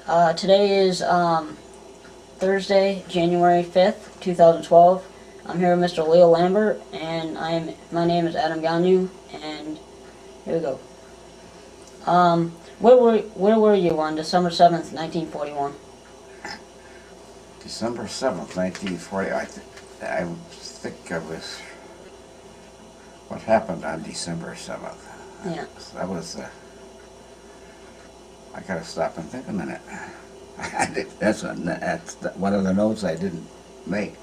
Today is Thursday, January 5th, 2012. I'm here with Mr. Leo Lambert, and my name is Adam Ganuy, and here we go. Where were you on December 7th, 1941? December 7th, 1940. I think I was... What happened on December 7th? Yeah. That was... I gotta stop and think a minute. That's one of the notes I didn't make.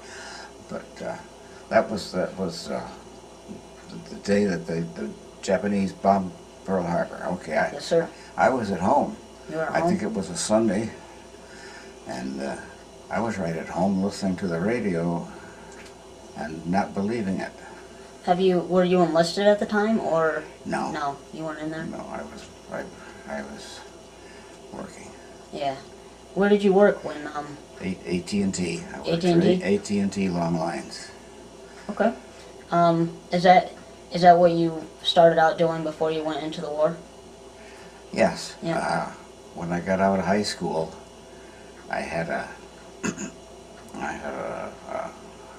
But that was the day that the Japanese bombed Pearl Harbor. Okay. Yes, sir. I was at home. You were at I home? think it was a Sunday, and I was right at home listening to the radio and not believing it. Were you enlisted at the time, or? No. No, you weren't in there? No, I was working. Yeah. Where did you work when, AT&T. I worked AT&T? for AT&T Long Lines. Okay. Is that what you started out doing before you went into the war? Yes. Yeah. When I got out of high school, I had a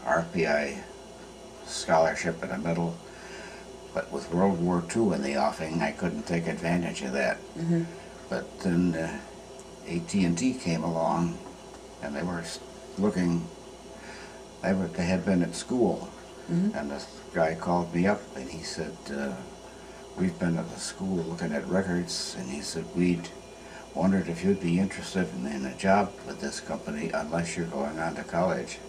RPI scholarship and a medal, but with World War II in the offing, I couldn't take advantage of that. Mm-hmm. But then AT&T came along, and they were looking. They had been at school, Mm-hmm. and this guy called me up, and he said, "We've been at the school looking at records," and he said, "We'd wondered if you'd be interested in a job with this company unless you're going on to college."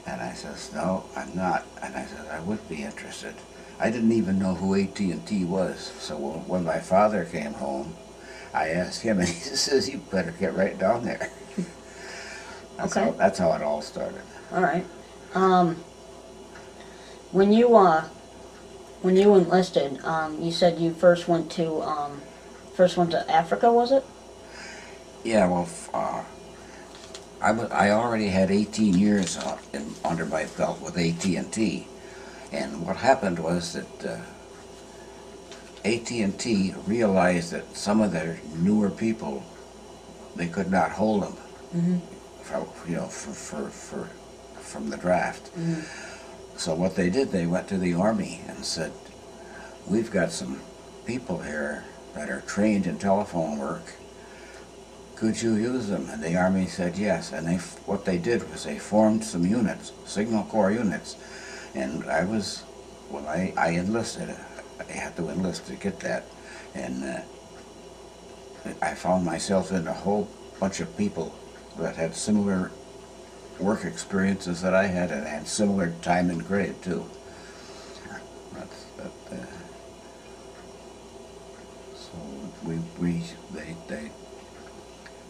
And I says, "No, I'm not." And I said, "I would be interested." I didn't even know who AT&T was, so when my father came home, I asked him, and he says, "You better get right down there." Okay. That's how it all started. All right. When you enlisted, you said you first went to Africa, was it? Yeah, well, I already had 18 years under my belt with AT&T, and what happened was that AT&T realized that some of their newer people, they could not hold them, Mm-hmm. from the draft. Mm-hmm. So what they did, they went to the Army and said, "We've got some people here that are trained in telephone work. Could you use them?" And the Army said yes. And what they did was they formed some units, Signal Corps units. And when I enlisted, I had to enlist to get that. And I found myself in a whole bunch of people that had similar work experiences that I had, and had similar time and grade too. So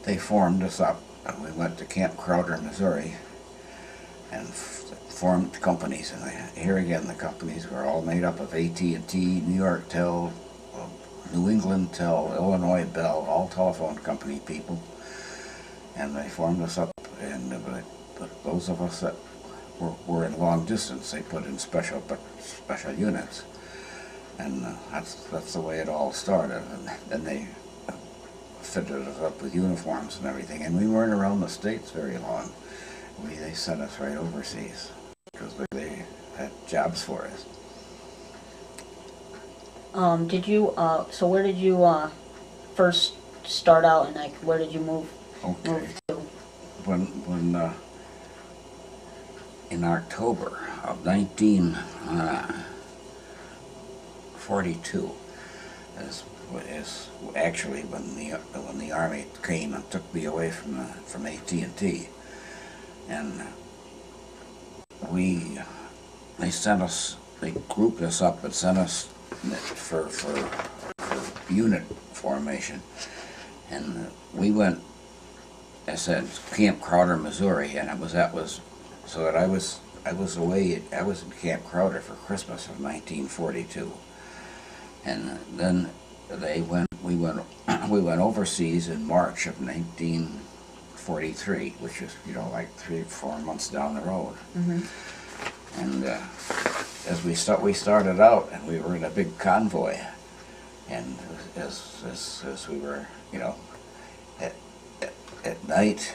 they formed us up, and we went to Camp Crowder, Missouri, and formed companies. And here again, the companies were all made up of AT&T, New York Tel, New England Tel, Illinois Bell, all telephone company people. And they formed us up, and but those of us that were in long distance, they put in special units. And that's the way it all started. And then they fitted us up with uniforms and everything. And we weren't around the States very long. They sent us right overseas because they had jobs for us. So where did you first start out, and where did you move? Okay. Move to? When in October of 1942 is actually when the Army came and took me away from AT&T, and they grouped us up and sent us for unit formation, and we went. I said Camp Crowder, Missouri, and I was away. I was in Camp Crowder for Christmas of 1942, and then we went overseas in March of 1943, which is like 3 or 4 months down the road. Mm-hmm. And as we started out, and we were in a big convoy, and as we were at night,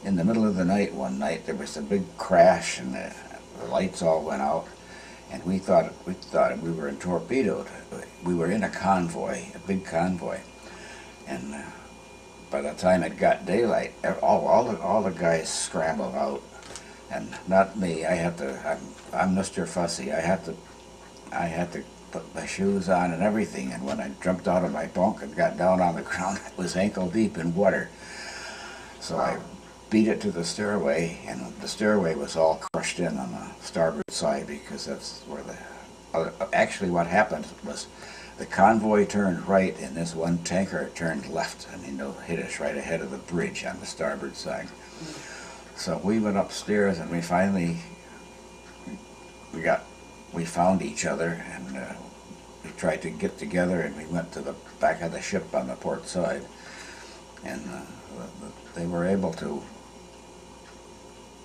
in the middle of the night one night, there was a big crash and the lights all went out, and we thought we were torpedoed. We were in a convoy, a big convoy, and by the time it got daylight, all the guys scrambled out, and not me. I'm Mr. Fussy. I had to put my shoes on and everything, and when I jumped out of my bunk and got down on the ground, it was ankle deep in water. So I beat it to the stairway, and the stairway was all crushed in on the starboard side, because that's where actually what happened was the convoy turned right, and this one tanker turned left, and hit us right ahead of the bridge on the starboard side. So we went upstairs, and we finally we found each other, and we tried to get together, and we went to the back of the ship on the port side, and they were able to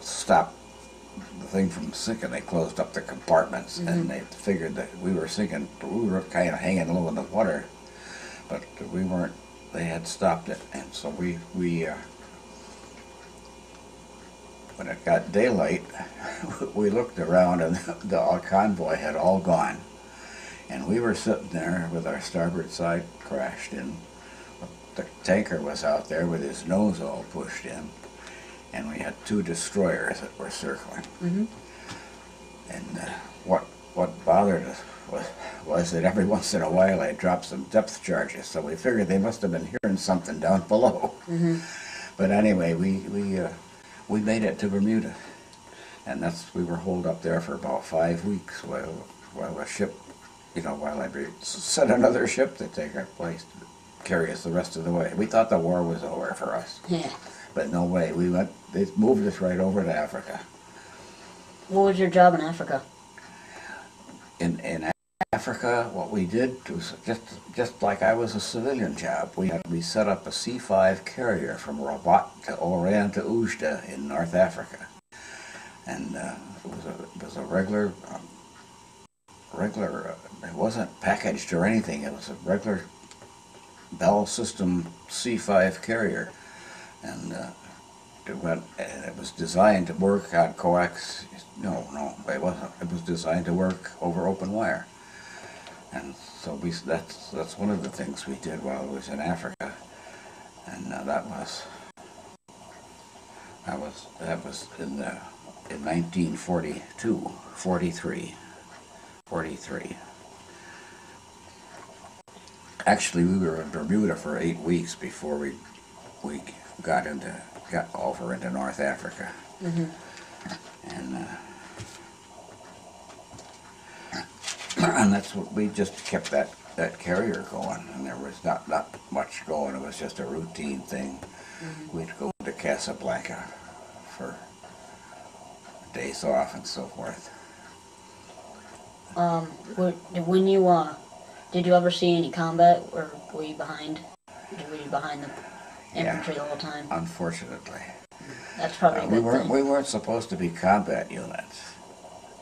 stop the thing from sinking. They closed up the compartments, and they figured that we were sinking. We were kind of hanging low in the water, but we weren't. They had stopped it, and so we when it got daylight, we looked around, and the convoy had all gone, and we were sitting there with our starboard side crashed in. The tanker was out there with his nose all pushed in, and we had two destroyers that were circling. And what bothered us was that every once in a while they dropped some depth charges, so we figured they must have been hearing something down below. But anyway, we made it to Bermuda, and we were holed up there for about 5 weeks while a ship, while I sent another ship to take our place, to carry us the rest of the way. We thought the war was over for us. Yeah. But no way. They moved us right over to Africa. What was your job in Africa? In Africa, what we did was just like I was a civilian job. We set up a C-5 carrier from Rabat to Oran to Oujda in North Africa, and it was a regular. It wasn't packaged or anything. It was a regular Bell system C-5 carrier, and it was designed to work on coax. No, it wasn't. It was designed to work over open wire, and so that's one of the things we did while I was in Africa, and that was in 1942, 43. Actually, we were in Bermuda for 8 weeks before we got over into North Africa, and that's what we just kept that carrier going, and there was not much going. It was just a routine thing. We'd go to Casablanca for days off and so forth. When you did you ever see any combat, or were you behind? Were you behind the infantry the whole time? Unfortunately. That's probably a good thing. We weren't supposed to be combat units.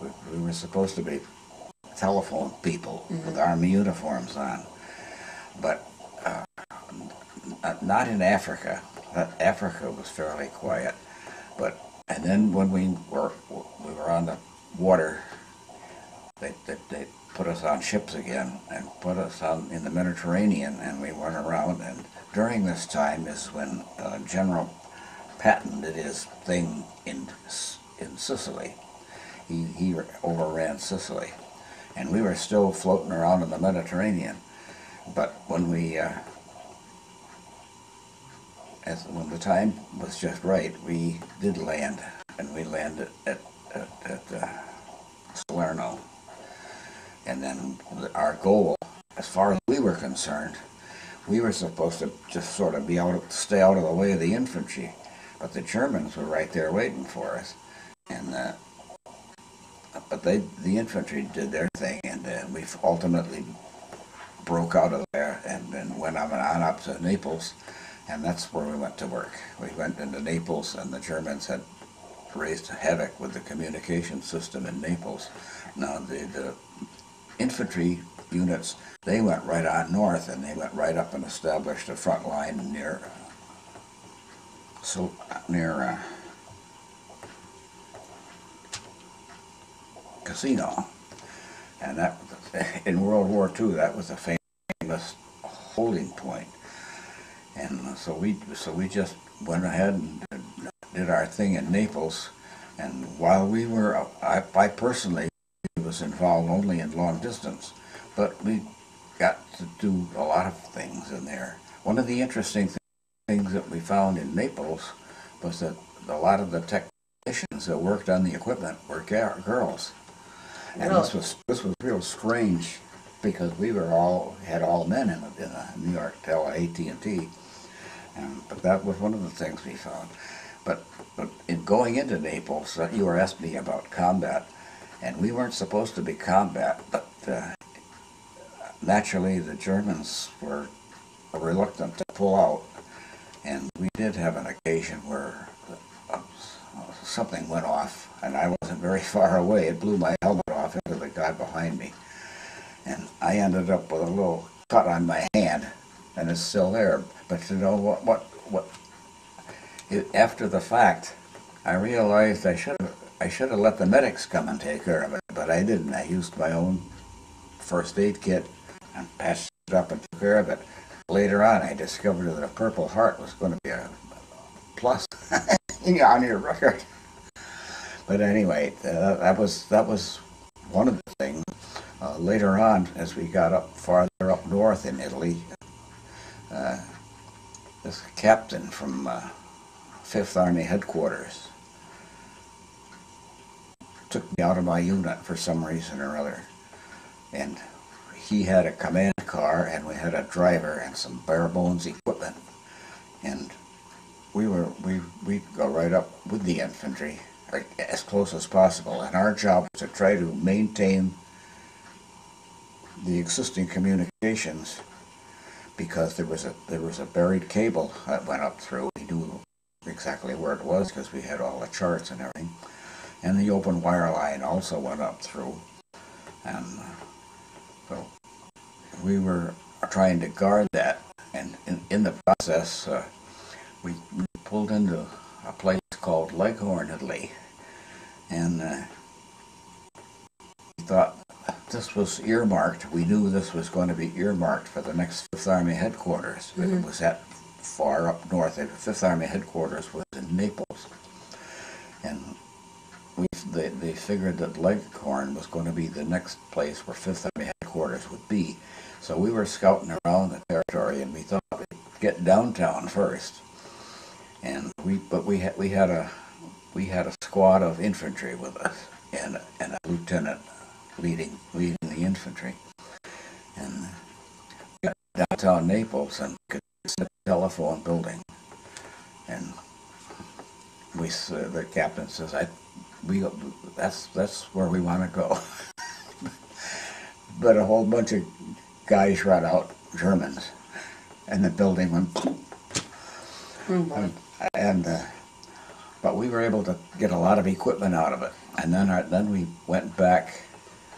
We were supposed to be telephone people with army uniforms on, but not in Africa. Africa was fairly quiet, and then when we were on the water, they put us on ships again and put us in the Mediterranean, and we went around. And during this time is when General Patton did his thing in Sicily. He overran Sicily, and we were still floating around in the Mediterranean. But when the time was just right, we did land, and we landed at Salerno. And then our goal, as far as we were concerned, we were supposed to just sort of stay out of the way of the infantry, but the Germans were right there waiting for us, and but the infantry did their thing, and we ultimately broke out of there and then went on up to Naples, and that's where we went to work. We went into Naples, and the Germans had raised havoc with the communication system in Naples. Now the infantry units, they went right on north, and they went right up and established a front line near Casino. And that, in World War II, that was a famous holding point. And so we just went ahead and did our thing in Naples. And while we were, I personally was involved only in long distance, but we got to do a lot of things in there. One of the interesting things that we found in Naples was that a lot of the technicians that worked on the equipment were girls. And Really? this was real strange, because we had all men in New York AT&T, but that was one of the things we found. But in going into Naples, you were asking me about combat, and we weren't supposed to be combat, but naturally the Germans were reluctant to pull out, and we did have an occasion where something went off, and I wasn't very far away. It blew my helmet off into the guy behind me, and I ended up with a little cut on my hand, and it's still there. But you know what? After the fact, I realized I should have let the medics come and take care of it, but I didn't. I used my own first aid kit and patched it up and took care of it. Later on, I discovered that a Purple Heart was going to be a plus on your record. But anyway, that was one of the things. Later on, as we got farther up north in Italy, this captain from Fifth Army headquarters took me out of my unit for some reason or other, and he had a command car, and we had a driver and some bare bones equipment, and we'd go right up with the infantry, as close as possible, and our job was to try to maintain the existing communications, because there was a buried cable that went up through. We knew exactly where it was because we had all the charts and everything, and the open wire line also went up through, and so we were trying to guard that, and in the process we pulled into a place called Leghorn, Italy, and we thought this was earmarked. We knew this was going to be earmarked for the next Fifth Army headquarters. Mm-hmm. It was that far up north. The Fifth Army headquarters was in Naples, and they figured that Leghorn was going to be the next place where Fifth Army headquarters would be. So we were scouting around the territory, and we thought we'd get downtown first. And we had a squad of infantry with us, and a lieutenant leading the infantry. And we got downtown Naples and could see a telephone building, and the captain says, that's where we want to go. But a whole bunch of guys ran out, Germans, and the building went but we were able to get a lot of equipment out of it, and then we went back.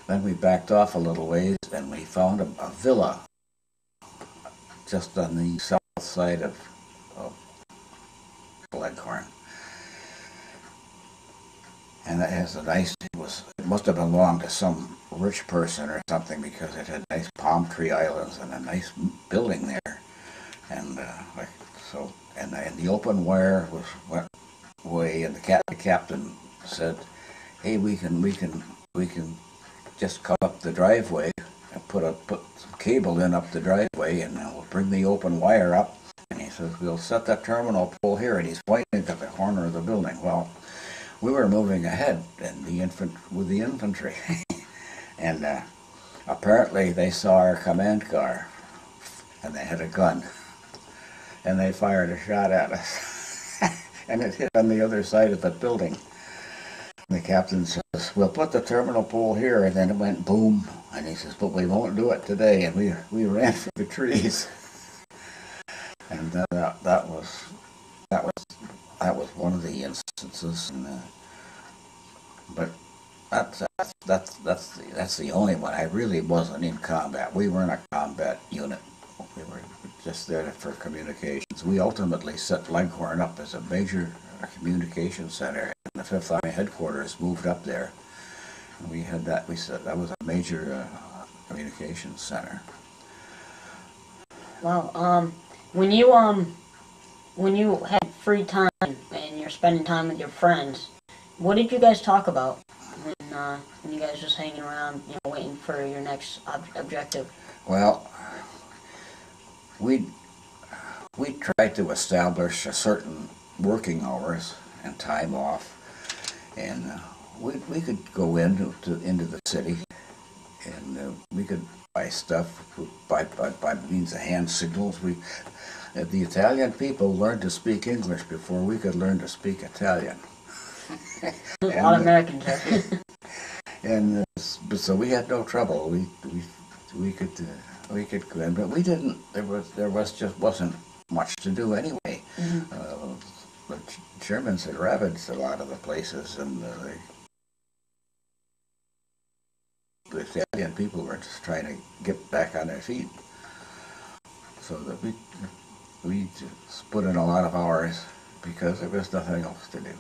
Then we backed off a little ways, and we found a villa just on the south side of Leghorn. And it has a nice, it must have belonged to some rich person or something, because it had nice palm tree islands and a nice building there. And and the open wire went away, and the captain said, "Hey, we can just cut up the driveway and put some cable in up the driveway, and we'll bring the open wire up." And he says, "We'll set that terminal pole here," and he's pointing at the corner of the building. Well, we were moving ahead with the infantry, and apparently they saw our command car, and they had a gun, and they fired a shot at us, and it hit on the other side of the building. And the captain says, "We'll put the terminal pole here," and then it went boom, and he says, "But we won't do it today," and we ran for the trees. And that was one of the instances. And, but that's the only one. I really wasn't in combat. We weren't a combat unit. We were just there for communications. We ultimately set Leghorn up as a major communications center, and the Fifth Army headquarters moved up there. And we had that. We said that was a major communications center. Wow. When you had free time and you're spending time with your friends, what did you guys talk about when you guys just hanging around, waiting for your next objective? Well, we tried to establish a certain working hours and time off, and we could go into the city, and we could buy stuff by means of hand signals. The Italian people learned to speak English before we could learn to speak Italian. A lot of Americans there. And so we had no trouble. We could go in, but we didn't. There just wasn't much to do anyway. Mm-hmm. The Germans had ravaged a lot of the places, and the Italian people were just trying to get back on their feet. So that we just put in a lot of hours because there was nothing else to do.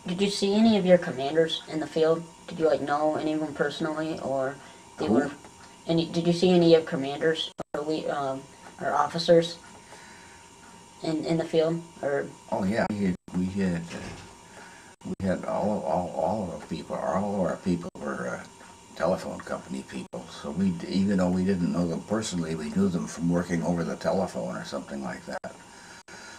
Did you see any of your commanders in the field? Did you know any of them personally, or did you see any of your commanders or officers in the field? Or oh yeah, we had all of the people. All of our people were telephone company people. So even though we didn't know them personally, we knew them from working over the telephone or something like that.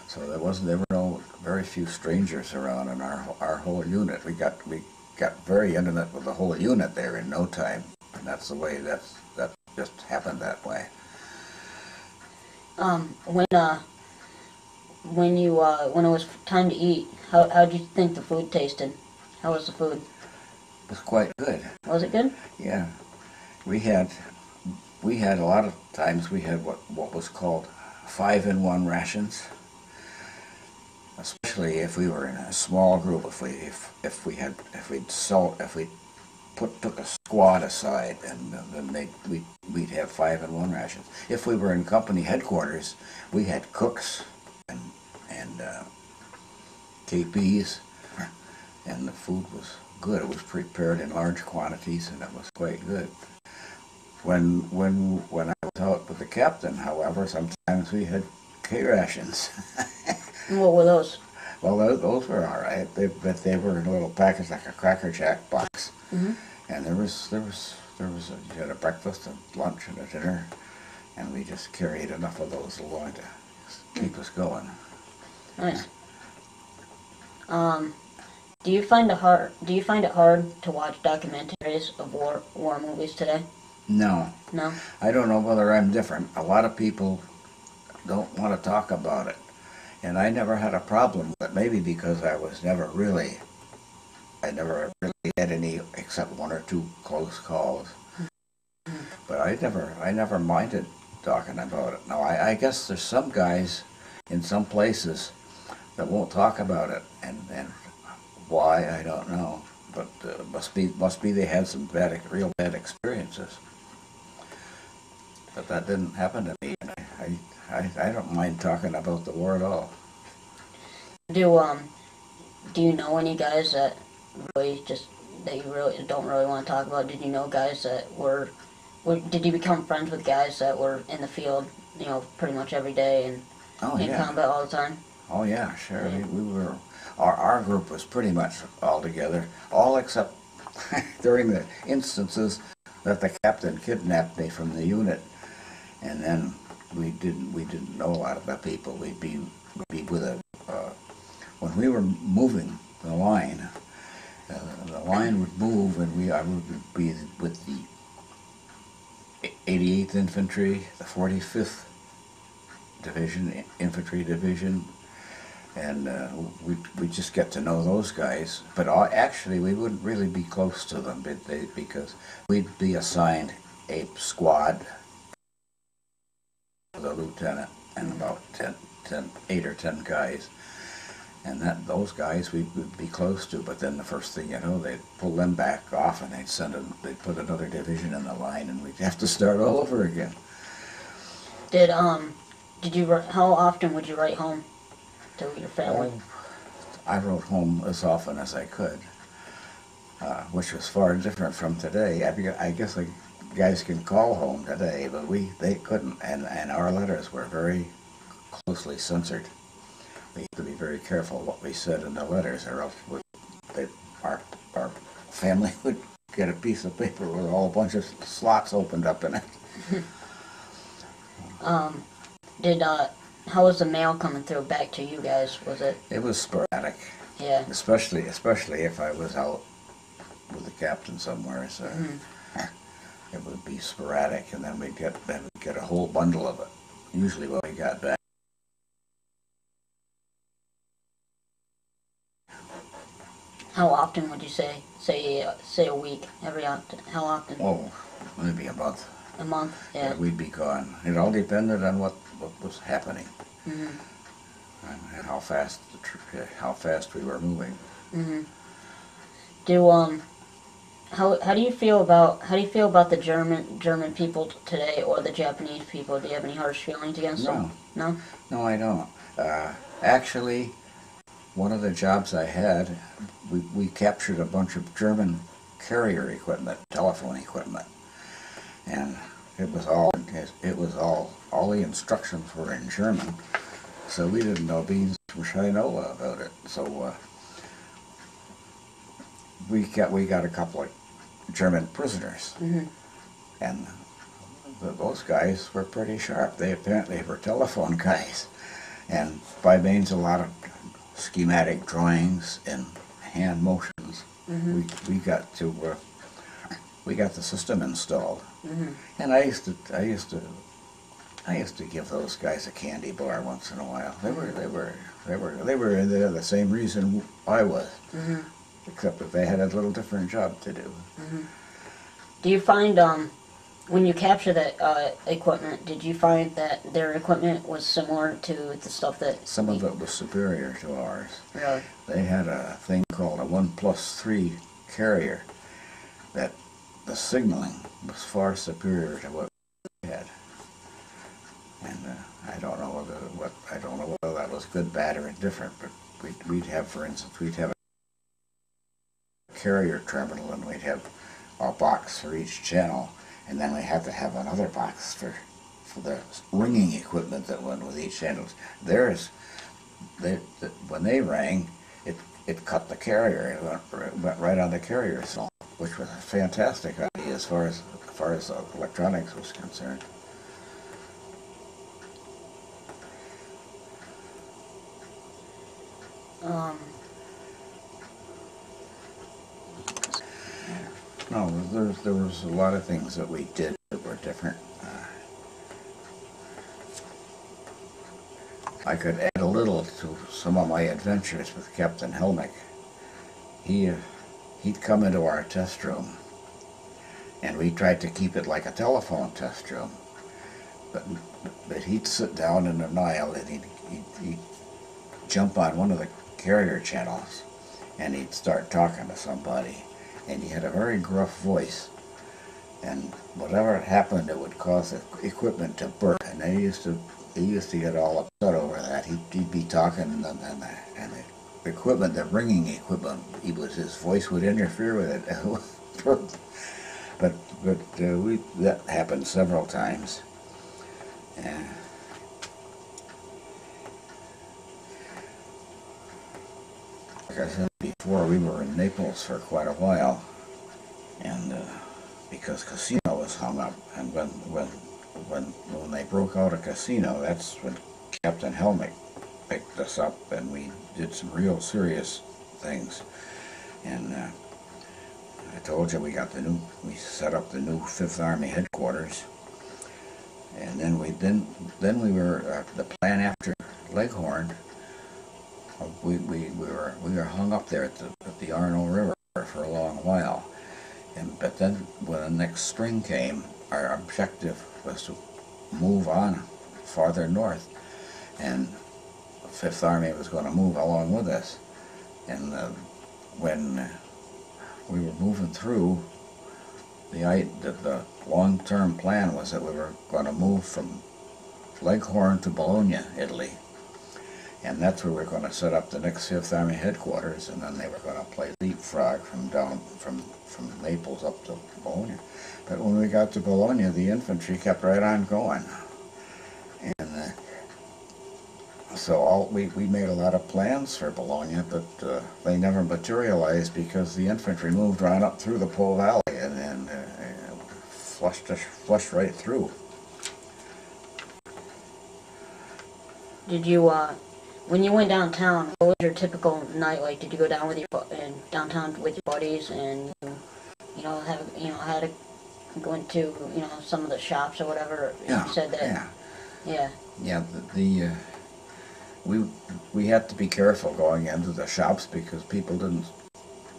So there were very few strangers around in our whole unit. We got very intimate with the whole unit there in no time, and that's the way that just happened that way. When it was time to eat, how did you think the food tasted? How was the food? It was quite good. Was it good? Yeah, we had a lot of times we had what was called 5-in-1 rations. Especially if we were in a small group, if we took a squad aside, and then we'd have 5-in-1 rations. If we were in company headquarters, we had cooks and KPs, and the food was good. It was prepared in large quantities, and it was quite good. When I was out with the captain, however, sometimes we had K rations. What were those? Well, those were all right. But they were in a little package like a Cracker Jack box. Mm-hmm. And you had a breakfast, a lunch, and a dinner, and we just carried enough of those along to keep us going. Nice. Do you find it hard to watch documentaries of war movies today? No. No? I don't know whether I'm different. A lot of people don't want to talk about it. And I never had a problem with it, maybe because I never really had any except one or two close calls. But I never minded talking about it. Now, I guess there's some guys in some places that won't talk about it, and why, I don't know. But must be they had some real bad experiences. But that didn't happen to me. I don't mind talking about the war at all. Do you know any guys that you really don't really want to talk about? Did you know guys that did you become friends with guys that were in the field, pretty much every day and in combat all the time? Oh yeah, sure. Yeah. We were, our group was pretty much all together, all except during the instances that the captain kidnapped me from the unit, and then we didn't know a lot of the people. We'd be with when we were moving the line would move, and I would be with the 88th Infantry, the 45th Division, Infantry Division, and we'd just get to know those guys. But actually, we wouldn't really be close to them because we'd be assigned a squad with a lieutenant and about 8 or 10 guys. And those guys we'd be close to, but then the first thing you know, they'd pull them back off, and they'd put another division in the line, and we'd have to start all over again. How often would you write home to your family? I wrote home as often as I could, which was far different from today. I guess guys can call home today, but they couldn't, and our letters were very closely censored. We had to be very careful what we said in the letters, or else our family would get a piece of paper with a whole bunch of slots opened up in it. How was the mail coming through back to you guys? Was it? It was sporadic. Yeah. Especially if I was out with the captain somewhere, so it would be sporadic, and then we'd get a whole bundle of it. Usually when we got back. How often would you say? Say a week. How often? Oh, maybe a month. A month. Yeah. We'd be gone. It all depended on what was happening, and how fast we were moving. How do you feel about the German people today, or the Japanese people? Do you have any harsh feelings against them? No. No, I don't. Actually, one of the jobs I had, we captured a bunch of German carrier equipment, telephone equipment, and it was all the instructions were in German, so we didn't know beans from Shinola about it. So we got a couple of German prisoners, and those guys were pretty sharp. They apparently were telephone guys, and by means of a lot of schematic drawings and hand motions, we got the system installed. And I used to give those guys a candy bar once in a while. They were in there the same reason I was, except that they had a little different job to do. Do you find when you capture that equipment, did you find that their equipment was similar to the stuff that... Some of it was superior to ours. Really? They had a thing called a 1+3 carrier that the signaling was far superior to what we had. And I don't know whether that was good, bad, or indifferent, but we'd have, for instance, a carrier terminal, and we'd have a box for each channel, and then we had to have another box for the ringing equipment that went with each channel. When they rang, it cut the carrier. It went right on the carrier slot, which was a fantastic idea as far as electronics was concerned. No, there was a lot of things that we did that were different. I could add a little to some of my adventures with Captain Helmick. He'd come into our test room, and we tried to keep it like a telephone test room. But he'd sit down in an aisle, and he'd jump on one of the carrier channels, and he'd start talking to somebody. And he had a very gruff voice, and whatever happened, it would cause the equipment to burp. And he used to get all upset over that. He'd be talking, and the equipment, the ringing equipment, his voice would interfere with it. but that happened several times. Like I said before, we were in Naples for quite a while, and because Casino was hung up, and when they broke out a Casino, that's when Captain Helmick picked us up, and we did some real serious things. And I told you we set up the new 5th Army headquarters, and then we were the plan after Leghorn. We were hung up there at the Arno River for a long while, but then when the next spring came, our objective was to move on farther north, and Fifth Army was going to move along with us. And when we were moving through, the long-term plan was that we were going to move from Leghorn to Bologna, Italy. And that's where we're going to set up the next Fifth Army headquarters, and then they were going to play leapfrog from Naples up to Bologna. But when we got to Bologna, the infantry kept right on going. And so we made a lot of plans for Bologna, but they never materialized because the infantry moved right up through the Po Valley and flushed right through. Did you, when you went downtown, what was your typical night like? Did you go down with downtown with your buddies and had to go into some of the shops or whatever? Yeah, you said that. Yeah. We had to be careful going into the shops because people didn't.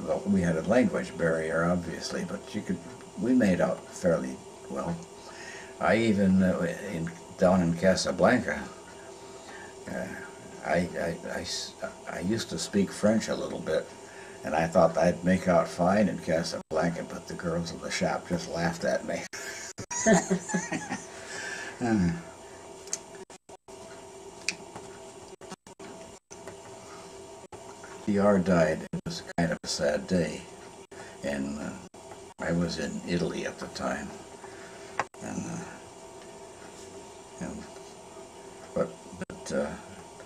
Well, we had a language barrier, obviously, but we made out fairly well. I even down in Casablanca. I used to speak French a little bit, and I thought I'd make out fine in Casablanca, but the girls in the shop just laughed at me. PR died. It was kind of a sad day, and I was in Italy at the time, but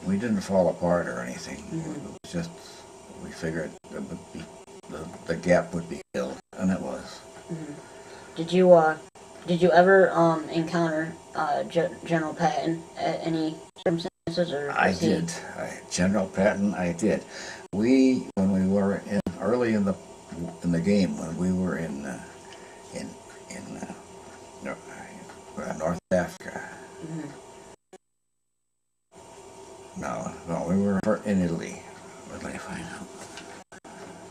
we didn't fall apart or anything. It was just we figured it would be the gap would be filled, and it was. Did you ever encounter General Patton at any circumstances, or I did. General Patton, I did. When we were early in the game, when we were in North Africa. No, we were in Italy. What did I find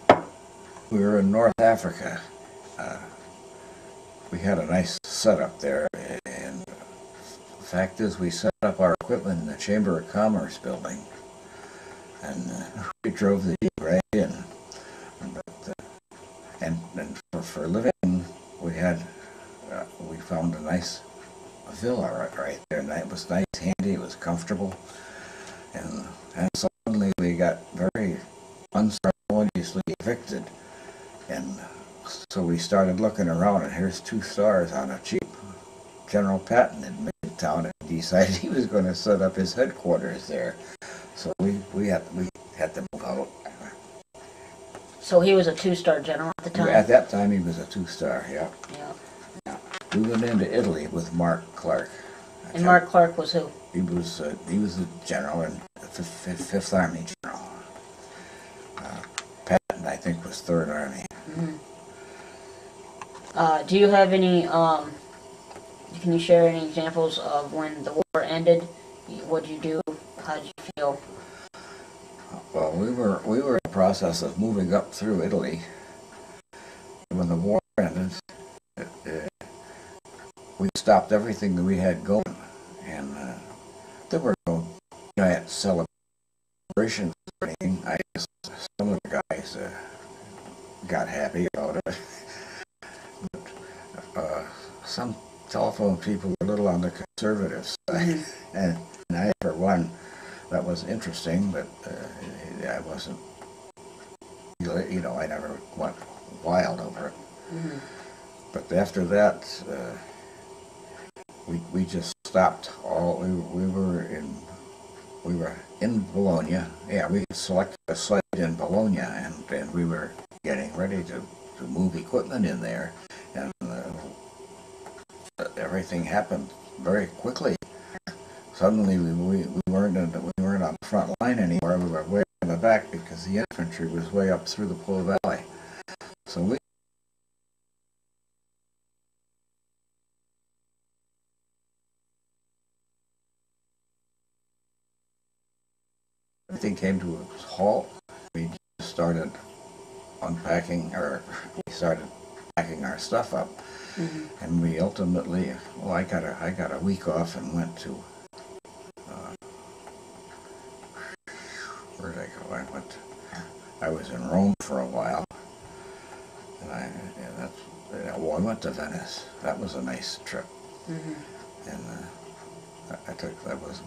out? We were in North Africa. We had a nice setup there, and the fact is we set up our equipment in the Chamber of Commerce building, and we drove the Jeep right in. But, and for living, we found a nice villa right there, and it was nice, handy, it was comfortable, and suddenly we got very unceremoniously evicted, and so we started looking around, and here's 2 stars on a Jeep. General Patton in Midtown, and he decided he was going to set up his headquarters there. So we had to move out. So he was a 2-star general at the time? At that time, he was a 2-star, yeah. Yeah. We went into Italy with Mark Clark. And Mark Clark was who? He was a general and Fifth Army general. Patton, I think, was Third Army. Do you have any? Can you share any examples of when the war ended? What did you do? How did you feel? Well, we were in the process of moving up through Italy. When the war ended, we stopped everything that we had going, and there were no giant celebrations or anything. I guess some of the guys got happy about it, but some telephone people were a little on the conservative side, and I, for one, that was interesting, but I wasn't, I never went wild over it. But after that, we just stopped all. We were in Bologna. Yeah, we selected a site in Bologna, and we were getting ready to move equipment in there, and everything happened very quickly. Suddenly, we weren't on the front line anymore. We were way in the back because the infantry was way up through the Po Valley. So everything came to a halt. We just started unpacking, or we started packing our stuff up, and we ultimately, I got a week off and went to I was in Rome for a while, and I went to Venice. That was a nice trip. Mm-hmm. And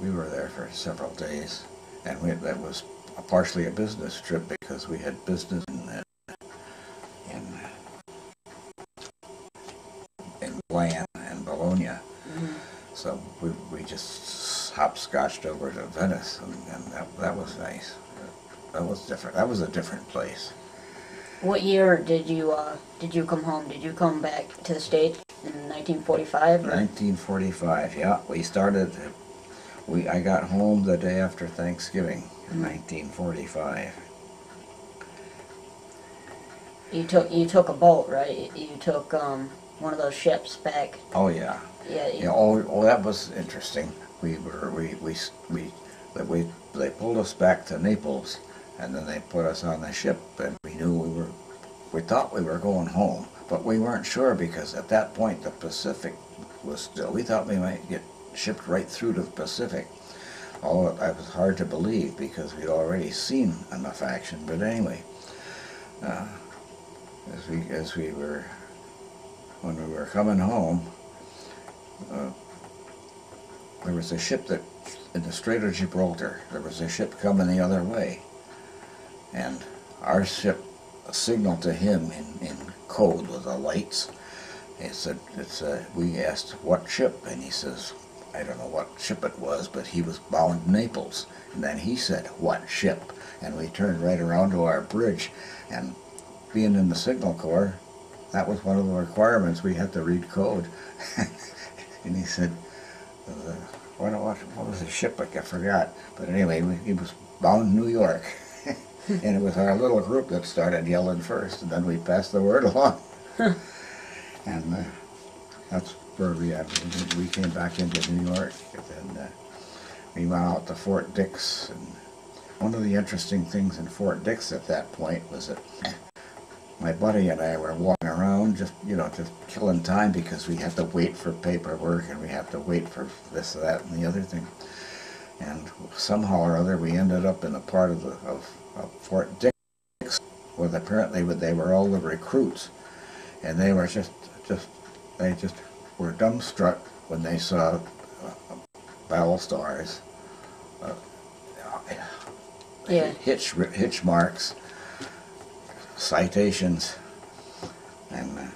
we were there for several days, and that was partially a business trip because we had business in Milan and Bologna. Mm-hmm. So we just hopscotched over to Venice, and that was nice. That was different. That was a different place. What year did you come home? Did you come back to the States in 1945? 1945. Yeah, we started. I got home the day after Thanksgiving in 1945. You took a boat, right? You took one of those ships back. Oh yeah. Yeah. Yeah. Oh, that was interesting. They pulled us back to Naples, and then they put us on the ship, and we thought we were going home, but we weren't sure because at that point the Pacific was still. We thought we might get shipped right through to the Pacific. Although it was hard to believe because we'd already seen enough action. But anyway, when we were coming home, there was a ship in the Strait of Gibraltar. There was a ship coming the other way, and our ship signaled to him in code with the lights. We asked what ship, and he says, I don't know what ship it was, but he was bound Naples. And then he said, what ship? And we turned right around to our bridge, and being in the Signal Corps, that was one of the requirements. We had to read code. And he said, what was the ship? I forgot. But anyway, he was bound New York. And it was our little group that started yelling first, and then we passed the word along. And that's where we came back into New York, and we went out to Fort Dix. And one of the interesting things in Fort Dix at that point was that my buddy and I were walking around just killing time because we had to wait for paperwork and we had to wait for this, that, and the other thing. And somehow or other we ended up in a part of Fort Dix where apparently they were all the recruits, and they were just were dumbstruck when they saw battle stars, hitch marks, citations, and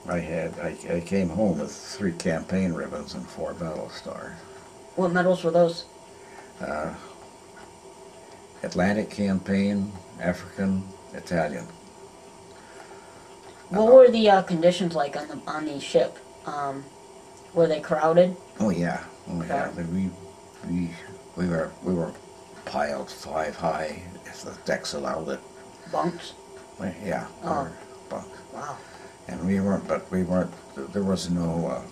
I came home with 3 campaign ribbons and 4 battle stars. What medals were those? Atlantic Campaign, African, Italian. What were the conditions like on the ship? Were they crowded? Oh yeah. We were piled 5 high if the decks allowed it. Bunks? Yeah. Oh. Bunks. Wow. And we weren't. There was no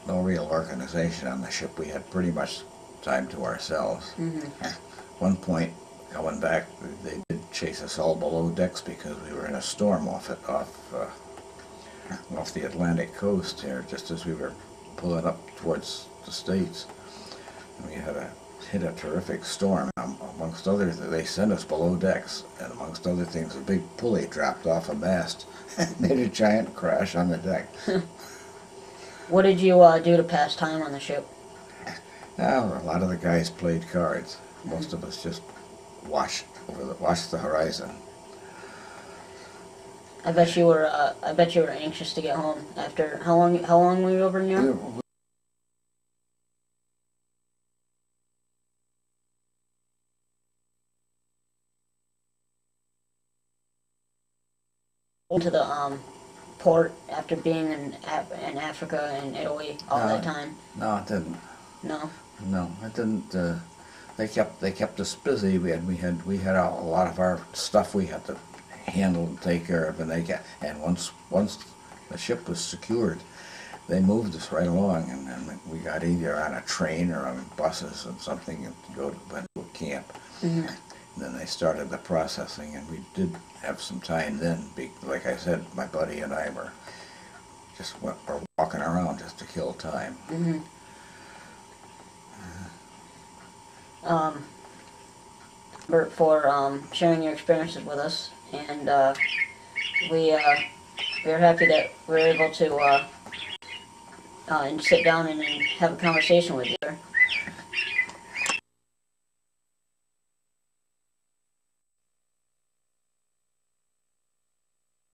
real organization on the ship. We had pretty much time to ourselves. Mm-hmm. One point, coming back, they did chase us all below decks because we were in a storm off the Atlantic coast here, just as we were pulling up towards the States. And we hit a terrific storm. Amongst others, they sent us below decks, and amongst other things, a big pulley dropped off a mast and made a giant crash on the deck. What did you do to pass time on the ship? Now, a lot of the guys played cards. Most of us just watched the horizon. I bet you were anxious to get home after how long were you over in Europe? To the port after being in Africa and Italy all that time. No, it didn't. No. No, it didn't. They kept us busy. We had a lot of our stuff we had to handle and take care of, and once the ship was secured, they moved us right along, and we got either on a train or on buses and something and went to a camp. Mm-hmm. And then they started the processing, and we did have some time then. Like I said, my buddy and I were walking around just to kill time. Mm-hmm. Lambert, for sharing your experiences with us, and we're happy that we're able to and sit down and have a conversation with you.